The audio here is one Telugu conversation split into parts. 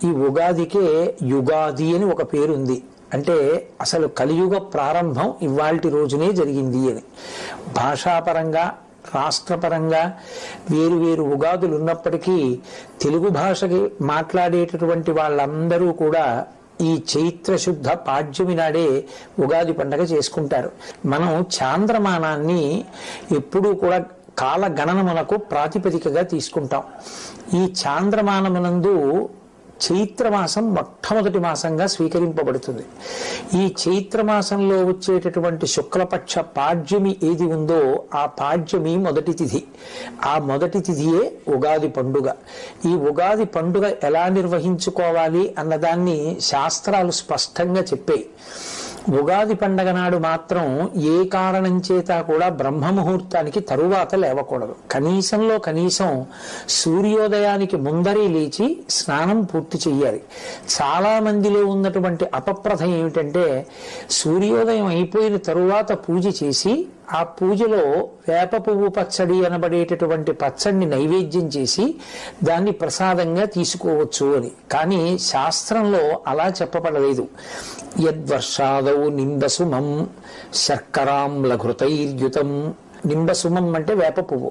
ఈ ఉగాదికే యుగాది అని ఒక పేరుంది. అంటే అసలు కలియుగ ప్రారంభం ఇవాల్టి రోజునే జరిగింది అని. భాషాపరంగా రాష్ట్రపరంగా వేరు వేరు ఉగాదులు ఉన్నప్పటికీ తెలుగు భాషకి మాట్లాడేటటువంటి వాళ్ళందరూ కూడా ఈ చైత్ర శుద్ధ పాడ్యమి నాడే ఉగాది పండగ చేసుకుంటారు. మనం చాంద్రమానాన్ని ఎప్పుడూ కూడా కాల గణనమునకు ప్రాతిపదికగా తీసుకుంటాం. ఈ చాంద్రమానమునందు చైత్రమాసం మొట్టమొదటి మాసంగా స్వీకరింపబడుతుంది. ఈ చైత్రమాసంలో వచ్చేటటువంటి శుక్లపక్ష పాడ్యమి ఏది ఉందో ఆ పాడ్యమి మొదటి తిథి. ఆ మొదటి తిథియే ఉగాది పండుగ. ఈ ఉగాది పండుగ ఎలా నిర్వహించుకోవాలి అన్నదాన్ని శాస్త్రాలు స్పష్టంగా చెప్పాయి. ఉగాది పండగ నాడు మాత్రం ఏ కారణం చేత కూడా బ్రహ్మముహూర్తానికి తరువాత లేవకూడదు. కనీసంలో కనీసం సూర్యోదయానికి ముందరే లేచి స్నానం పూర్తి చెయ్యాలి. చాలా మందిలో ఉన్నటువంటి అపప్రథ ఏమిటంటే సూర్యోదయం అయిపోయిన తరువాత పూజ చేసి ఆ పూజలో వేప పువ్వు పచ్చడి అనబడేటటువంటి పచ్చడిని నైవేద్యం చేసి దాన్ని ప్రసాదంగా తీసుకోవచ్చు అని. కానీ శాస్త్రంలో అలా చెప్పబడలేదు. యద్వర్షాదౌ నింబసుమం శర్కరాంలఘృతైర్యుతం. నింబసుమం అంటే వేప పువ్వు.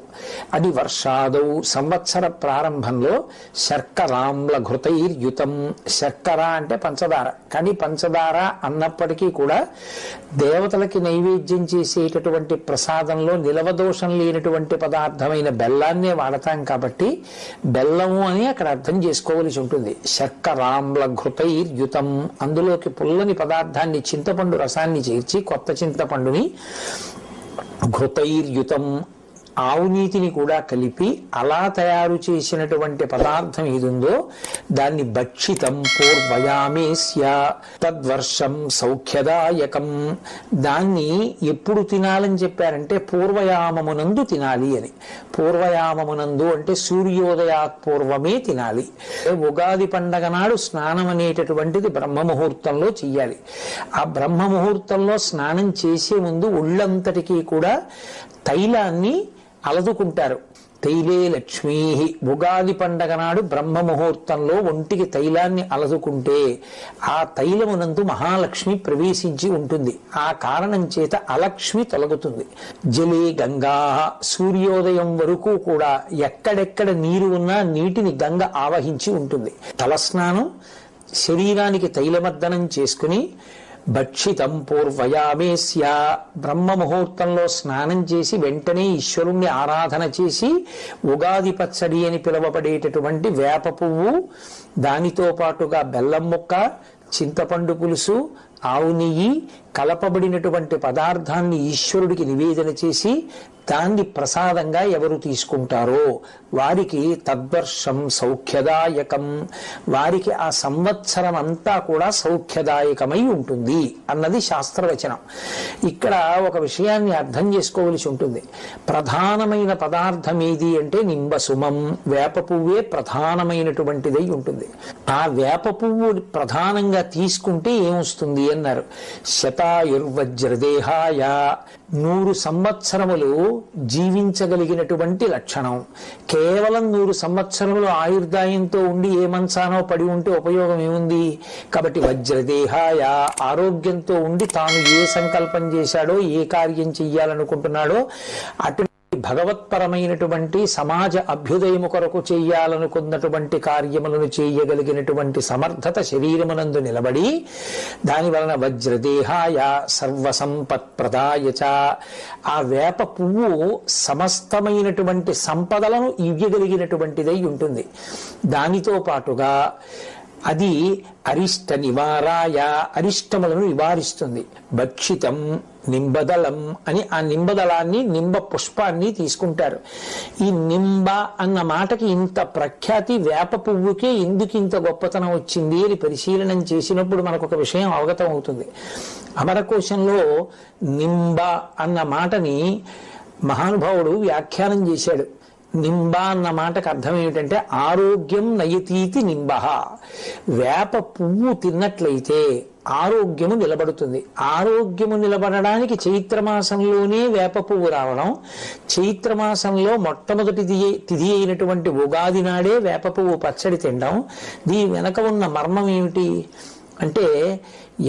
అది వర్షాదౌ సంవత్సర ప్రారంభంలో శర్కరాంల ఘృతైర్యుతం. శర్కర అంటే పంచదార. కానీ పంచదార అన్నప్పటికీ కూడా దేవతలకి నైవేద్యం చేసేటటువంటి ప్రసాదంలో నిలవదోషం లేనటువంటి పదార్థమైన బెల్లాన్నే వాడతాం కాబట్టి బెల్లము అని అక్కడ అర్థం చేసుకోవలసి ఉంటుంది. శర్కరాంల ఘృతైర్యుతం. అందులోకి పుల్లని పదార్థాన్ని చింతపండు రసాన్ని చేర్చి కొత్త చింతపండుని ఘృతైర్యుతం ఆవు నీతిని కూడా కలిపి అలా తయారు చేసినటువంటి పదార్థం ఏదుందో దాన్ని భక్షితం పూర్వయామేస్య తద్వర్షం సౌఖ్యదాయకం. దాన్ని ఎప్పుడు తినాలని చెప్పారంటే పూర్వయామమునందు తినాలి అని. పూర్వయామమునందు అంటే సూర్యోదయాత్ పూర్వమే తినాలి. ఉగాది పండగ నాడు స్నానం అనేటటువంటిది బ్రహ్మముహూర్తంలో చెయ్యాలి. ఆ బ్రహ్మముహూర్తంలో స్నానం చేసే ముందు ఒళ్ళంతటికీ కూడా తైలాన్ని అలదుకుంటారు. తైలే లక్ష్మీ. ఉగాది పండగ నాడు బ్రహ్మ ముహూర్తంలో ఒంటికి తైలాన్ని అలదుకుంటే ఆ తైలమునందు మహాలక్ష్మి ప్రవేశించి ఉంటుంది. ఆ కారణం చేత అలక్ష్మి తొలగుతుంది. జలే గంగా. సూర్యోదయం వరకు కూడా ఎక్కడెక్కడ నీరు ఉన్నా నీటిని గంగ ఆవహించి ఉంటుంది. తలస్నానం, శరీరానికి తైలమర్దనం చేసుకుని భక్షితం పూర్వయామేస్య. బ్రహ్మ ముహూర్తంలో స్నానం చేసి వెంటనే ఈశ్వరుణ్ణి ఆరాధన చేసి ఉగాది పచ్చడి అని పిలువబడేటటువంటి వేప పువ్వు, దానితో పాటుగా బెల్లం ముక్క, చింతపండు పులుసు, ఆవు నెయ్యి కలపబడినటువంటి పదార్థాన్ని ఈశ్వరుడికి నివేదన చేసి దాన్ని ప్రసాదంగా ఎవరు తీసుకుంటారో వారికి తద్వర్షం సౌఖ్యదాయకం. వారికి ఆ సంవత్సరం అంతా కూడా సౌఖ్యదాయకమై ఉంటుంది అన్నది శాస్త్రవచనం. ఇక్కడ ఒక విషయాన్ని అర్థం చేసుకోవలసి ఉంటుంది. ప్రధానమైన పదార్థం ఏది అంటే నింబసుమం. వేప పువ్వే ప్రధానమైనటువంటిదై ఉంటుంది. ఆ వేప పువ్వు ప్రధానంగా తీసుకుంటే ఏమొస్తుంది అన్నారు. శతాయుర్వజ్రదేహాయ. 100 సంవత్సరములు జీవించగలిగినటువంటి లక్షణం. కేవలం 100 సంవత్సరములు ఆయుర్దాయంతో ఉండి ఏ మంచానో పడి ఉంటే ఉపయోగం ఏముంది? కాబట్టి వజ్రదేహాయ. ఆరోగ్యంతో ఉండి తాను ఏ సంకల్పం చేశాడో ఏ కార్యం చెయ్యాలనుకుంటున్నాడో అటు భగవత్పరమైనటువంటి సమాజ అభ్యుదయము కొరకు చెయ్యాలనుకున్నటువంటి కార్యములను చేయగలిగినటువంటి సమర్థత శరీరమునందు నిలబడి దాని వలన వజ్రదేహాయ సర్వసంపత్ప్రదాయ చ. ఆ వేప పువ్వు సమస్తమైనటువంటి సంపదలను ఇవ్వగలిగినటువంటిదై ఉంటుంది. దానితో పాటుగా అది అరిష్ట నివారాయ. అరిష్టములను నివారిస్తుంది. భక్షితం నింబదళం అని ఆ నింబదళాన్ని నింబ పుష్పాన్ని తీసుకుంటారు. ఈ నింబ అన్న మాటకి ఇంత ప్రఖ్యాతి వేప పువ్వుకే ఎందుకు ఇంత గొప్పతనం వచ్చింది అని పరిశీలనం చేసినప్పుడు మనకు ఒక విషయం అవగతం అవుతుంది. అమరకోశంలో నింబ అన్న మాటని మహానుభావుడు వ్యాఖ్యానం చేశాడు. నింబ అన్న మాటకు అర్థం ఏమిటంటే ఆరోగ్యం నయతీతి నింబ. వేప పువ్వు తిన్నట్లయితే ఆరోగ్యము నిలబడుతుంది. ఆరోగ్యము నిలబడడానికి చైత్రమాసంలోనే వేప పువ్వు రావడం, చైత్రమాసంలో మొట్టమొదటి తిథి అయినటువంటి ఉగాది నాడే వేప పువ్వు పచ్చడి తినడం, దీని వెనక ఉన్న మర్మం ఏమిటి అంటే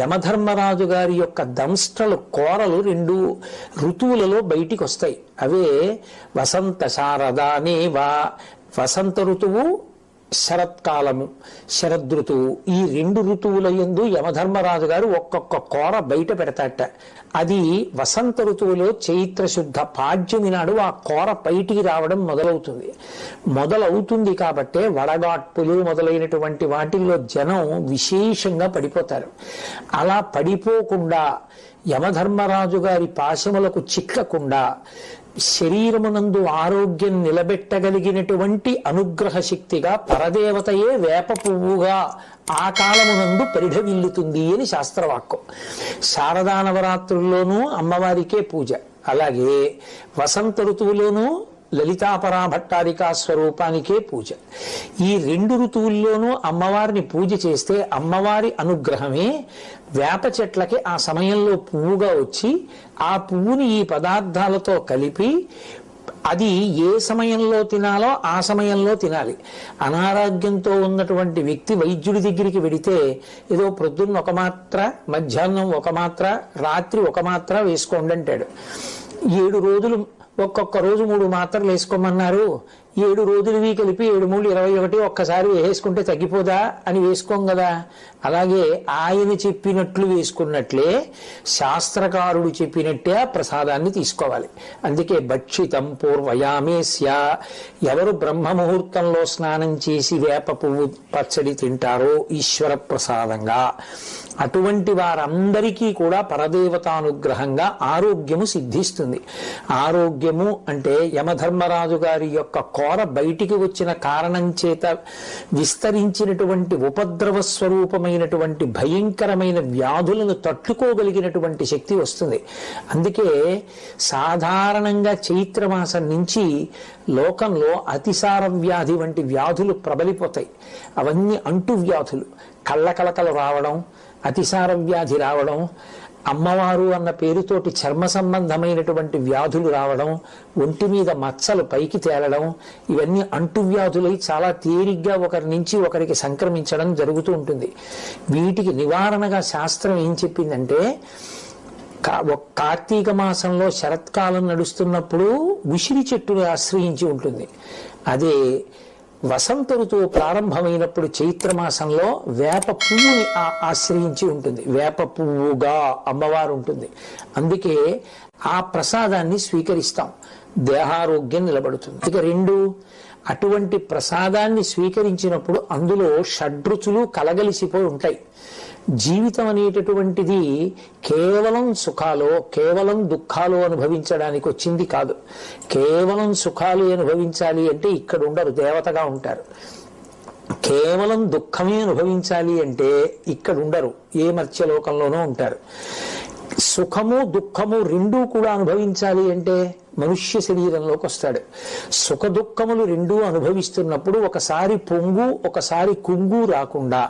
యమధర్మరాజు గారి యొక్క దంష్ట్రలు కోరలు 2 ఋతువులలో బయటికి వస్తాయి. అవే వసంత శారదానేవా, వసంత ఋతువు, శరత్కాలము, శరదృతువు. ఈ 2 ఋతువుల యందు యమధర్మరాజు గారు ఒక్కొక్క కోర బయట పెడతాట. అది వసంత ఋతువులో చైత్ర శుద్ధ పాడ్యమి నాడు ఆ కోర బయటికి రావడం మొదలవుతుంది. కాబట్టే వడగాట్పులు మొదలైనటువంటి వాటిల్లో జనం విశేషంగా పడిపోతారు. అలా పడిపోకుండా యమధర్మరాజు గారి పాశములకు చిక్కకుండా శరీరమునందు ఆరోగ్యం నిలబెట్టగలిగినటువంటి అనుగ్రహ శక్తిగా పరదేవతయే వేప పువ్వుగా ఆ కాలమునందు పరిఢవిల్లుతుంది అని శాస్త్రవాక్కు. శారదా నవరాత్రుల్లోనూ అమ్మవారికే పూజ, అలాగే వసంత ఋతువులోనూ లలితాపరా భట్టారికా స్వరూపానికే పూజ. ఈ 2 ఋతువుల్లోనూ అమ్మవారిని పూజ చేస్తే అమ్మవారి అనుగ్రహమే వేప చెట్లకి ఆ సమయంలో పువ్వుగా వచ్చి ఆ పువ్వుని ఈ పదార్థాలతో కలిపి అది ఏ సమయంలో తినాలో ఆ సమయంలో తినాలి. అనారోగ్యంతో ఉన్నటువంటి వ్యక్తి వైద్యుడి దగ్గరికి వెడితే ఏదో ప్రొద్దున్న 1 మాత్ర, మధ్యాహ్నం 1 మాత్ర, రాత్రి 1 మాత్ర వేసుకోండి అంటాడు. 7 రోజులు ఒక్కొక్క రోజు 3 మాత్రలు వేసుకోమన్నారు. 7 రోజులవి కలిపి 7 3 21 ఒక్కసారి వేసుకుంటే తగ్గిపోదా అని వేసుకోం కదా. అలాగే ఆయన చెప్పినట్లు వేసుకున్నట్లే శాస్త్రకారుడు చెప్పినట్టే ఆ ప్రసాదాన్ని తీసుకోవాలి. అందుకే భక్షితం పూర్వయామేస్య, ఎవరు బ్రహ్మముహూర్తంలో స్నానం చేసి వేప పువ్వు పచ్చడి తింటారో ఈశ్వర ప్రసాదంగా, అటువంటి వారందరికీ కూడా పరదేవతానుగ్రహంగా ఆరోగ్యము సిద్ధిస్తుంది. ఆరోగ్యము అంటే యమధర్మరాజు గారి యొక్క కోర బయటికి వచ్చిన కారణం చేత విస్తరించినటువంటి ఉపద్రవ స్వరూపమైనటువంటి భయంకరమైన వ్యాధులను తట్టుకోగలిగినటువంటి శక్తి వస్తుంది. అందుకే సాధారణంగా చైత్రమాసం నుంచి లోకంలో అతిసార వ్యాధి వంటి వ్యాధులు ప్రబలిపోతాయి. అవన్నీ అంటువ్యాధులు, కళ్ళకలకలు రావడం, అతిసార వ్యాధి రావడం, అమ్మవారు అన్న పేరుతోటి చర్మ సంబంధమైనటువంటి వ్యాధులు రావడం, ఒంటి మీద మచ్చలు పైకి తేలడం, ఇవన్నీ అంటువ్యాధులై చాలా తేలిగ్గా ఒకరి నుంచి ఒకరికి సంక్రమించడం జరుగుతూ ఉంటుంది. వీటికి నివారణగా శాస్త్రం ఏం చెప్పిందంటే, కార్తీక మాసంలో శరత్కాలం నడుస్తున్నప్పుడు ఉసిరి చెట్టును ఆశ్రయించి ఉంటుంది. అదే వసంత ఋతువు ప్రారంభమైనప్పుడు చైత్రమాసంలో వేప పువ్వుని ఆశ్రయించి ఉంటుంది. వేప పువ్వుగా అమ్మవారు ఉంటుంది. అందుకే ఆ ప్రసాదాన్ని స్వీకరిస్తాం, దేహారోగ్యం నిలబడుతుంది. ఇక 2, అటువంటి ప్రసాదాన్ని స్వీకరించినప్పుడు అందులో షడ్రుచులు కలగలిసిపోయి ఉంటాయి. జీవితం అనేటటువంటిది కేవలం సుఖాలు, కేవలం దుఃఖాలు అనుభవించడానికి వచ్చింది కాదు. కేవలం సుఖాలు అనుభవించాలి అంటే ఇక్కడ ఉండరు, దేవతగా ఉంటారు. కేవలం దుఃఖమే అనుభవించాలి అంటే ఇక్కడ ఉండరు, ఏ మర్త్యలోకంలోనూ ఉంటారు. సుఖము దుఃఖము 2 కూడా అనుభవించాలి అంటే మనుష్య శరీరంలోకి వస్తాడు. సుఖ దుఃఖములు 2 అనుభవిస్తున్నప్పుడు ఒకసారి పొంగు ఒకసారి కుంగు రాకుండా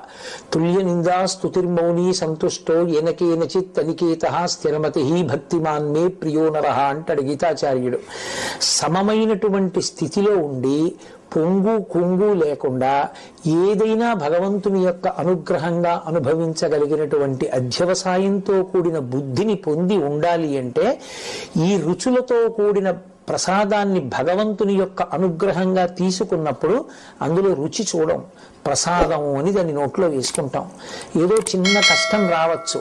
తుల్య నిందా స్తుతిర్మౌని సంతుష్టో ఏనకేనచిత్ అనికేతః స్థిరమతి భక్తిమాన్ మే ప్రియో నరః అంటాడు గీతాచార్యుడు. సమమైనటువంటి స్థితిలో ఉండి పొంగు కుంగు లేకుండా ఏదైనా భగవంతుని యొక్క అనుగ్రహంగా అనుభవించగలిగినటువంటి అధ్యవసాయంతో కూడిన బుద్ధిని పొంది ఉండాలి అంటే ఈ రుచులతో కూడిన ప్రసాదాన్ని భగవంతుని యొక్క అనుగ్రహంగా తీసుకున్నప్పుడు అందులో రుచి చూడం, ప్రసాదం అని దాన్ని నోట్లో వేసుకుంటాం. ఏదో చిన్న కష్టం రావచ్చు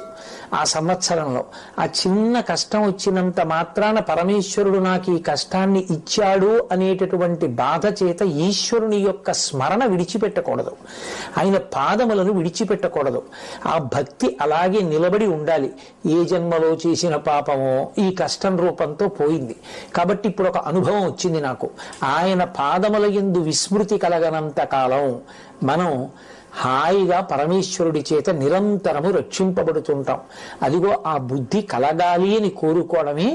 ఆ సంవత్సరంలో, ఆ చిన్న కష్టం వచ్చినంత మాత్రాన పరమేశ్వరుడు నాకు ఈ కష్టాన్ని ఇచ్చాడు అనేటటువంటి బాధ చేత ఈశ్వరుని యొక్క స్మరణ విడిచిపెట్టకూడదు, ఆయన పాదములను విడిచిపెట్టకూడదు. ఆ భక్తి అలాగే నిలబడి ఉండాలి. ఏ జన్మలో చేసిన పాపమో ఈ కష్టం రూపంతో పోయింది కాబట్టి ఇప్పుడు ఒక అనుభవం వచ్చింది నాకు, ఆయన పాదముల యందు విస్మృతి కలగనంత కాలం మనం హాయిగా పరమేశ్వరుడి చేత నిరంతరము రక్షింపబడుతుంటాం. అదిగో ఆ బుద్ధి కలగాలి అని కోరుకోవడమే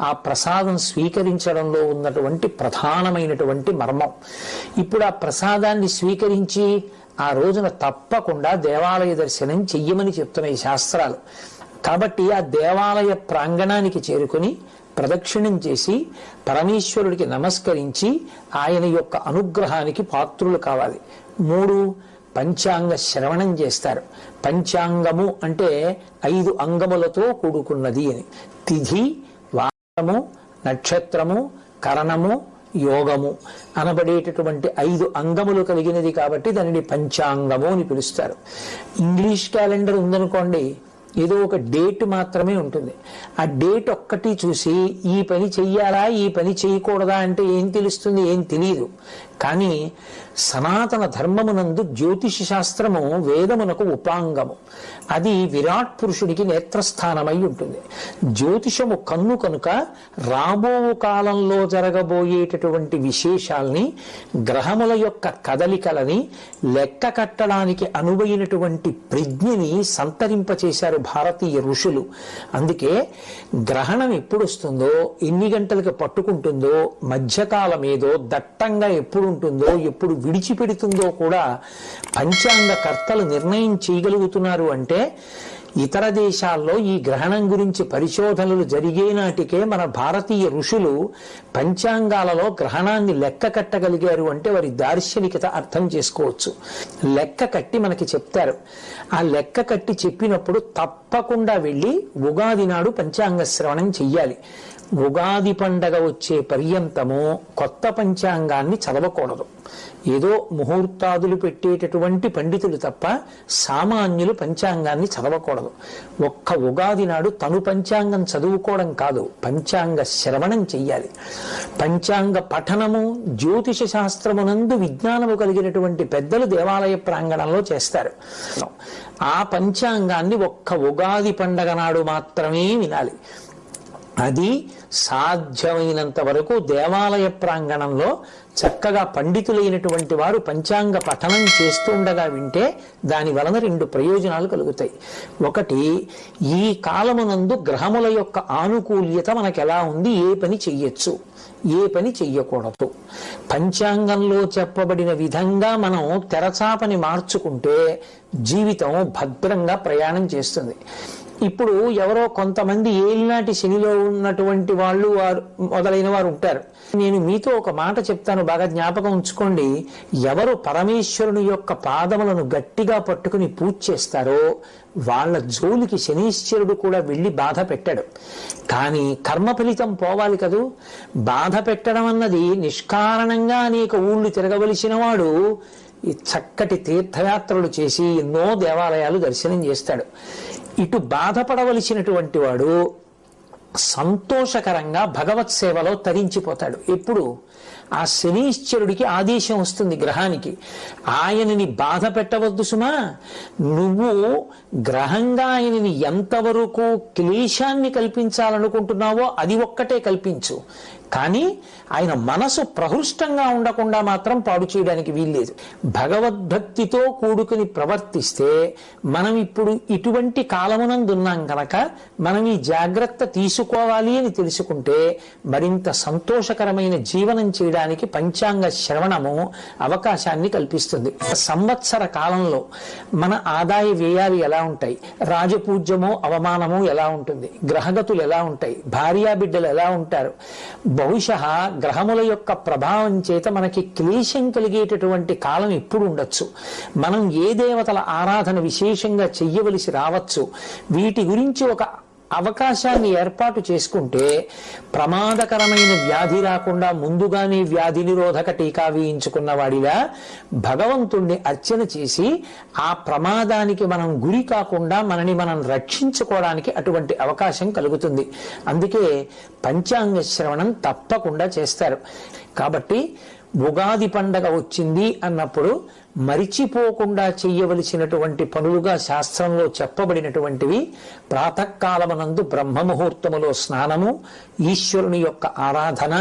ఆ ప్రసాదం స్వీకరించడంలో ఉన్నటువంటి ప్రధానమైనటువంటి మర్మం. ఇప్పుడు ఆ ప్రసాదాన్ని స్వీకరించి ఆ రోజున తప్పకుండా దేవాలయ దర్శనం చెయ్యమని చెప్తున్నాయి శాస్త్రాలు. కాబట్టి ఆ దేవాలయ ప్రాంగణానికి చేరుకుని ప్రదక్షిణం చేసి పరమేశ్వరుడికి నమస్కరించి ఆయన యొక్క అనుగ్రహానికి పాత్రులు కావాలి. 3 పంచాంగ శ్రవణం చేస్తారు. పంచాంగము అంటే 5 అంగములతో కూడుకున్నది అని. తిథి, వారము, నక్షత్రము, కరణము, యోగము అనబడేటటువంటి 5 అంగములు కలిగినది కాబట్టి దానిని పంచాంగము అని పిలుస్తారు. ఇంగ్లీష్ క్యాలెండర్ ఉందనుకోండి, ఏదో ఒక డేట్ మాత్రమే ఉంటుంది. ఆ డేట్ ఒక్కటి చూసి ఈ పని చెయ్యాలా ఈ పని చేయకూడదా అంటే ఏం తెలుస్తుంది? ఏం తెలియదు. కానీ సనాతన ధర్మమునందు జ్యోతిష శాస్త్రము వేదమునకు ఉపాంగము. అది విరాట్ పురుషుడికి నేత్రస్థానమై ఉంటుంది. జ్యోతిషము కన్ను కనుక రాబో కాలంలో జరగబోయేటటువంటి విశేషాల్ని, గ్రహముల యొక్క కదలికలని లెక్క కట్టడానికి అనువైనటువంటి ప్రజ్ఞని సంతరింపచేశారు భారతీయ ఋషులు. అందుకే గ్రహణం ఎప్పుడు వస్తుందో, ఎన్ని గంటలకు పట్టుకుంటుందో, మధ్యకాలం ఏదో, దట్టంగా ఎప్పుడు ఉంటుందో, ఎప్పుడు విడిచిపెడుతుందో కూడా పంచాంగ కర్తలు నిర్ణయం చేయగలుగుతున్నారు. అంటే ఇతర దేశాల్లో ఈ గ్రహణం గురించి పరిశోధనలు జరిగే నాటికే మన భారతీయ ఋషులు పంచాంగాలలో గ్రహణాన్ని లెక్క కట్టగలిగారు అంటే వారి దార్శనికత అర్థం చేసుకోవచ్చు. లెక్క కట్టి మనకి చెప్తారు. ఆ లెక్క కట్టి చెప్పినప్పుడు తప్పకుండా వెళ్ళి ఉగాది నాడు పంచాంగ శ్రవణం చెయ్యాలి. ఉగాది పండగ వచ్చే పర్యంతము కొత్త పంచాంగాన్ని చదవకూడదు. ఏదో ముహూర్తాదులు పెట్టేటటువంటి పండితులు తప్ప సామాన్యులు పంచాంగాన్ని చదవకూడదు. ఒక్క ఉగాది నాడు తను పంచాంగం చదువుకోవడం కాదు, పంచాంగ శ్రవణం చెయ్యాలి. పంచాంగ పఠనము జ్యోతిష శాస్త్రమునందు విజ్ఞానము కలిగినటువంటి పెద్దలు దేవాలయ ప్రాంగణంలో చేస్తారు. ఆ పంచాంగాన్ని ఒక్క ఉగాది పండగ నాడు మాత్రమే వినాలి. అది సాధ్యమైనంత వరకు దేవాలయ ప్రాంగణంలో చక్కగా పండితులైనటువంటి వారు పంచాంగ పఠనం చేస్తుండగా వింటే దాని వలన 2 ప్రయోజనాలు కలుగుతాయి. ఒకటి, ఈ కాలమునందు గ్రహముల యొక్క ఆనుకూల్యత మనకు ఎలా ఉంది, ఏ పని చెయ్యొచ్చు, ఏ పని చెయ్యకూడదు. పంచాంగంలో చెప్పబడిన విధంగా మనం తెరచాపని మార్చుకుంటే జీవితం భద్రంగా ప్రయాణం చేస్తుంది. ఇప్పుడు ఎవరో కొంతమంది ఏలినాటి శనిలో ఉన్నటువంటి వాళ్ళు మొదలైన వారు ఉంటారు. నేను మీతో ఒక మాట చెప్తాను, బాగా జ్ఞాపకం ఉంచుకోండి. ఎవరు పరమేశ్వరుని యొక్క పాదములను గట్టిగా పట్టుకుని పూజ చేస్తారో వాళ్ళ జోలికి శనీశ్వరుడు కూడా వెళ్ళి బాధ పెట్టాడు. కానీ కర్మ ఫలితం పోవాలి కదూ. బాధ పెట్టడం అన్నది నిష్కారణంగా అనేక ఊళ్ళు తిరగవలసిన వాడు ఈ చక్కటి తీర్థయాత్రలు చేసి ఎన్నో దేవాలయాలు దర్శనం చేస్తాడు. ఇటు బాధపడవలసినటువంటి వాడు సంతోషకరంగా భగవత్ సేవలో తరించిపోతాడు. ఎప్పుడు ఆ శనీశ్వరుడికి ఆదేశం వస్తుంది గ్రహానికి, ఆయనని బాధ పెట్టవద్దు సుమా, నువ్వు గ్రహంగా ఆయనని ఎంతవరకు క్లేశాన్ని కల్పించాలనుకుంటున్నావో అది ఒక్కటే కల్పించు, కానీ ఆయన మనసు ప్రహృష్టంగా ఉండకుండా మాత్రం పాడు చేయడానికి వీల్లేదు. భగవద్భక్తితో కూడుకుని ప్రవర్తిస్తే మనం ఇప్పుడు ఇటువంటి కాలమునందున్నాం కనుక మనం ఈ జాగ్రత్త తీసుకోవాలి అని తెలుసుకుంటే మరింత సంతోషకరమైన జీవనం చేయడానికి పంచాంగ శ్రవణము అవకాశాన్ని కల్పిస్తుంది. సంవత్సర కాలంలో మన ఆదాయ వ్యయాలు ఎలా ఉంటాయి, రాజపూజ్యమో అవమానమో ఎలా ఉంటుంది, గ్రహగతులు ఎలా ఉంటాయి, భార్యాబిడ్డలు ఎలా ఉంటారు, బహుశః గ్రహముల యొక్క ప్రభావం చేత మనకి క్లేశం కలిగేటటువంటి కాలం ఎప్పుడు ఉండొచ్చు, మనం ఏ దేవతల ఆరాధన విశేషంగా చెయ్యవలసి రావచ్చు, వీటి గురించి ఒక అవకాశాన్ని ఏర్పాటు చేసుకుంటే ప్రమాదకరమైన వ్యాధి రాకుండా ముందుగానే వ్యాధి నిరోధక టీకా వేయించుకున్న వాడిలా భగవంతుణ్ణి అర్చన చేసి ఆ ప్రమాదానికి మనం గురి కాకుండా మనని మనం రక్షించుకోవడానికి అటువంటి అవకాశం కలుగుతుంది. అందుకే పంచాంగ శ్రవణం తప్పకుండా చేస్తారు. కాబట్టి ఉగాది పండగ వచ్చింది అన్నప్పుడు మరిచిపోకుండా చెయ్యవలసినటువంటి పనులుగా శాస్త్రంలో చెప్పబడినటువంటివి ప్రాతకాలమునందు బ్రహ్మముహూర్తములో స్నానము, ఈశ్వరుని యొక్క ఆరాధన,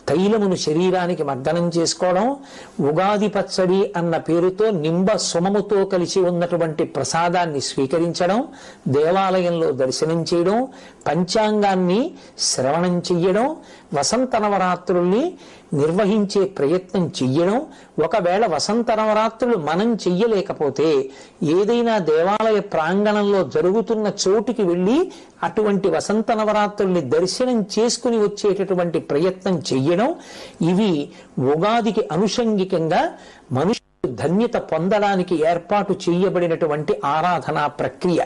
తైలమును శరీరానికి మర్దనం చేసుకోవడం, ఉగాది పచ్చడి అన్న పేరుతో నింబ సుమముతో కలిసి ఉన్నటువంటి ప్రసాదాన్ని స్వీకరించడం, దేవాలయంలో దర్శనం చేయడం, పంచాంగాన్ని శ్రవణం చెయ్యడం, వసంత నవరాత్రుల్ని నిర్వహించే ప్రయత్నం చెయ్యడం. ఒకవేళ వసంత నవరాత్రులు మనం చెయ్యలేకపోతే ఏదైనా దేవాలయ ప్రాంగణంలో జరుగుతున్న చోటుకి వెళ్ళి అటువంటి వసంత నవరాత్రుల్ని దర్శనం చేసుకుని వచ్చేటటువంటి ప్రయత్నం చెయ్యడం. ఇవి ఉగాదికి అనుషంగికంగా మనుషులు ధన్యత పొందడానికి ఏర్పాటు చేయబడినటువంటి ఆరాధనా ప్రక్రియ.